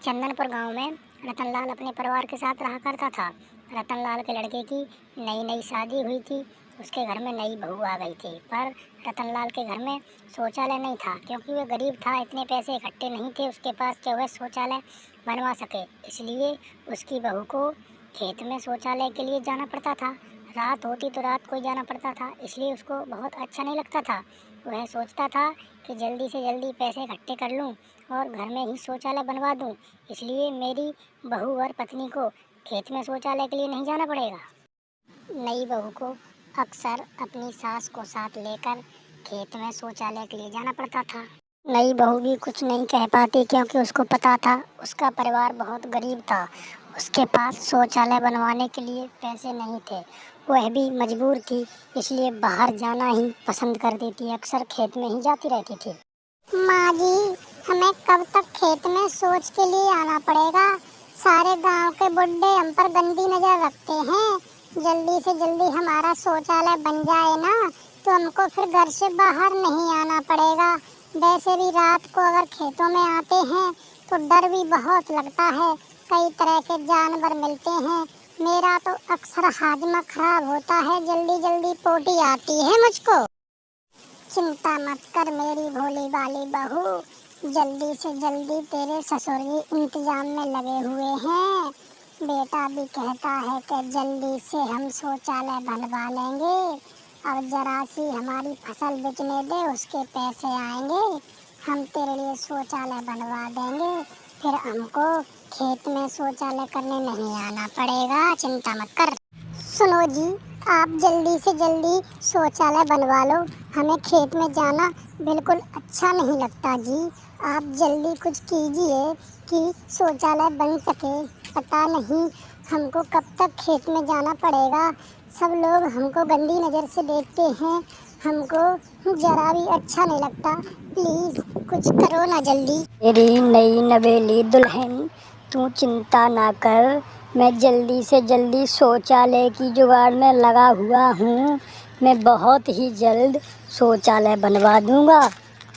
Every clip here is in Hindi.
चंदनपुर गांव में रतनलाल अपने परिवार के साथ रहा करता था। रतनलाल के लड़के की नई नई शादी हुई थी। उसके घर में नई बहू आ गई थी, पर रतनलाल के घर में शौचालय नहीं था, क्योंकि वह गरीब था। इतने पैसे इकट्ठे नहीं थे उसके पास कि वह शौचालय बनवा सके। इसलिए उसकी बहू को खेत में शौचालय के लिए जाना पड़ता था। रात होती तो रात को ही जाना पड़ता था, इसलिए उसको बहुत अच्छा नहीं लगता था। वह सोचता था कि जल्दी से जल्दी पैसे इकट्ठे कर लूं और घर में ही शौचालय बनवा दूं, इसलिए मेरी बहू और पत्नी को खेत में शौचालय के लिए नहीं जाना पड़ेगा। नई बहू को अक्सर अपनी सास को साथ लेकर खेत में शौचालय के लिए जाना पड़ता था। नई बहू भी कुछ नहीं कह पाती, क्योंकि उसको पता था उसका परिवार बहुत गरीब था। उसके पास शौचालय बनवाने के लिए पैसे नहीं थे। वह भी मजबूर थी, इसलिए बाहर जाना ही पसंद कर देती। अक्सर खेत में ही जाती रहती थी। माँ जी, हमें कब तक खेत में शौच के लिए आना पड़ेगा? सारे गांव के बुड्ढे हम पर गंदी नजर रखते हैं। जल्दी से जल्दी हमारा शौचालय बन जाए ना, तो हमको फिर घर से बाहर नहीं आना पड़ेगा। वैसे भी रात को अगर खेतों में आते हैं तो डर भी बहुत लगता है। कई तरह के जानवर मिलते हैं। मेरा तो अक्सर हाजमा खराब होता है। जल्दी जल्दी पोटी आती है मुझको। चिंता मत कर मेरी भोली भाली बहू, जल्दी से जल्दी तेरे ससुर जी इंतजाम में लगे हुए हैं। बेटा भी कहता है कि जल्दी से हम शौचालय बनवा लेंगे। अब जरा सी हमारी फसल बेचने दे, उसके पैसे आएंगे, हम तेरे लिए शौचालय बनवा देंगे। फिर हमको खेत में शौचालय करने नहीं आना पड़ेगा। चिंता मत कर। सुनो जी, आप जल्दी से जल्दी शौचालय बनवा लो। हमें खेत में जाना बिल्कुल अच्छा नहीं लगता जी। आप जल्दी कुछ कीजिए कि शौचालय बन सके। पता नहीं हमको कब तक खेत में जाना पड़ेगा। सब लोग हमको गंदी नज़र से देखते हैं। हमको जरा भी अच्छा नहीं लगता। प्लीज़ कुछ करो ना जल्दी। मेरी नई नवेली दुल्हन, तू चिंता ना कर। मैं जल्दी से जल्दी शौचालय की जुगाड़ में लगा हुआ हूँ। मैं बहुत ही जल्द शौचालय बनवा दूँगा।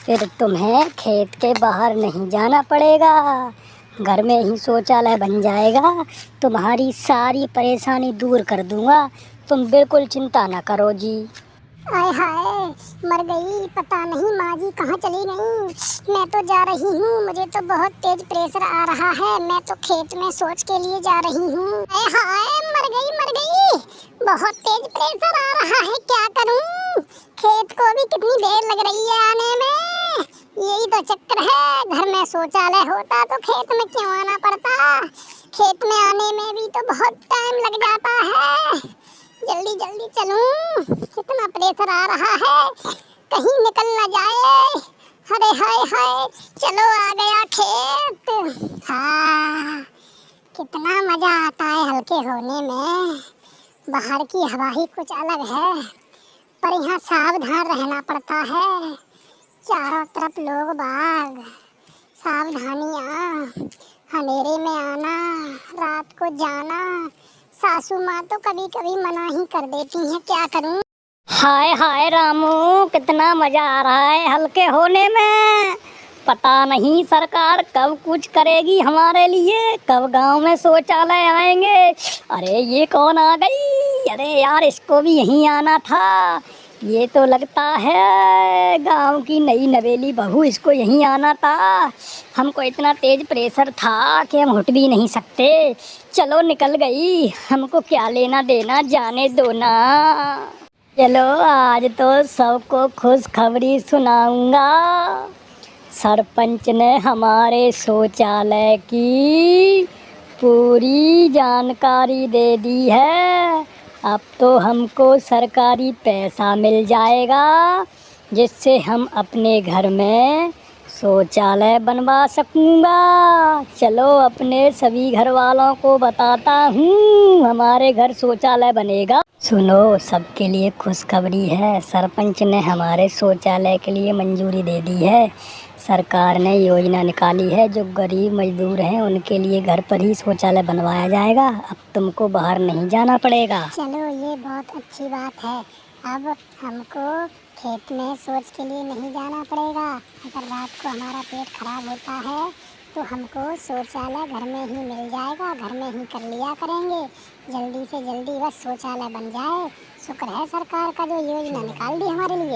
फिर तुम्हें खेत के बाहर नहीं जाना पड़ेगा। घर में ही शौचालय बन जाएगा। तुम्हारी सारी परेशानी दूर कर दूँगा। तुम बिल्कुल चिंता ना करो जी। आय हाय, मर गई। पता नहीं माँ जी कहाँ चली गई। मैं तो जा रही हूँ, मुझे तो बहुत तेज प्रेशर आ रहा है। मैं तो खेत में शौच के लिए जा रही हूँ। आय हाय, मर गई। बहुत तेज प्रेशर आ रहा है, क्या करूँ? खेत को भी कितनी देर लग रही है आने में। यही तो चक्कर है, घर में शौचालय होता तो खेत में क्यों आना पड़ता। खेत में आने में भी तो बहुत टाइम लग जाता है। जल्दी जल्दी चलूं, कितना प्रेशर आ रहा है, कहीं निकल न जाए। अरे हाय हाय, चलो आ गया खेत। हाँ, कितना मजा आता है हल्के होने में। बाहर की हवा ही कुछ अलग है, पर यहाँ सावधान रहना पड़ता है। चारों तरफ लोग बाग, सावधानियाँ, अंधेरे में आना, रात को जाना। सासू माँ तो कभी कभी मना ही कर देती हैं, क्या करूं। हाय हाय रामू, कितना मजा आ रहा है हल्के होने में। पता नहीं सरकार कब कुछ करेगी हमारे लिए, कब गांव में शौचालय आएंगे। अरे ये कौन आ गई? अरे यार, इसको भी यहीं आना था। ये तो लगता है गांव की नई नवेली बहू, इसको यहीं आना था। हमको इतना तेज प्रेशर था कि हम उठ भी नहीं सकते। चलो निकल गई, हमको क्या लेना देना, जाने दो ना। चलो आज तो सबको खुशखबरी सुनाऊंगा। सरपंच ने हमारे शौचालय की पूरी जानकारी दे दी है। अब तो हमको सरकारी पैसा मिल जाएगा, जिससे हम अपने घर में शौचालय बनवा सकूँगा। चलो अपने सभी घर वालों को बताता हूँ, हमारे घर शौचालय बनेगा। सुनो, सबके लिए खुशखबरी है। सरपंच ने हमारे शौचालय के लिए मंजूरी दे दी है। सरकार ने योजना निकाली है, जो गरीब मजदूर हैं उनके लिए घर पर ही शौचालय बनवाया जाएगा। अब तुमको बाहर नहीं जाना पड़ेगा। चलो, ये बहुत अच्छी बात है। अब हमको खेत में शौच के लिए नहीं जाना पड़ेगा। अगर रात को हमारा पेट खराब होता है तो हमको शौचालय घर में ही मिल जाएगा, घर में ही कर लिया करेंगे। जल्दी से जल्दी बस शौचालय बन जाए। शुक्र है सरकार का जो योजना निकाल दी हमारे लिए।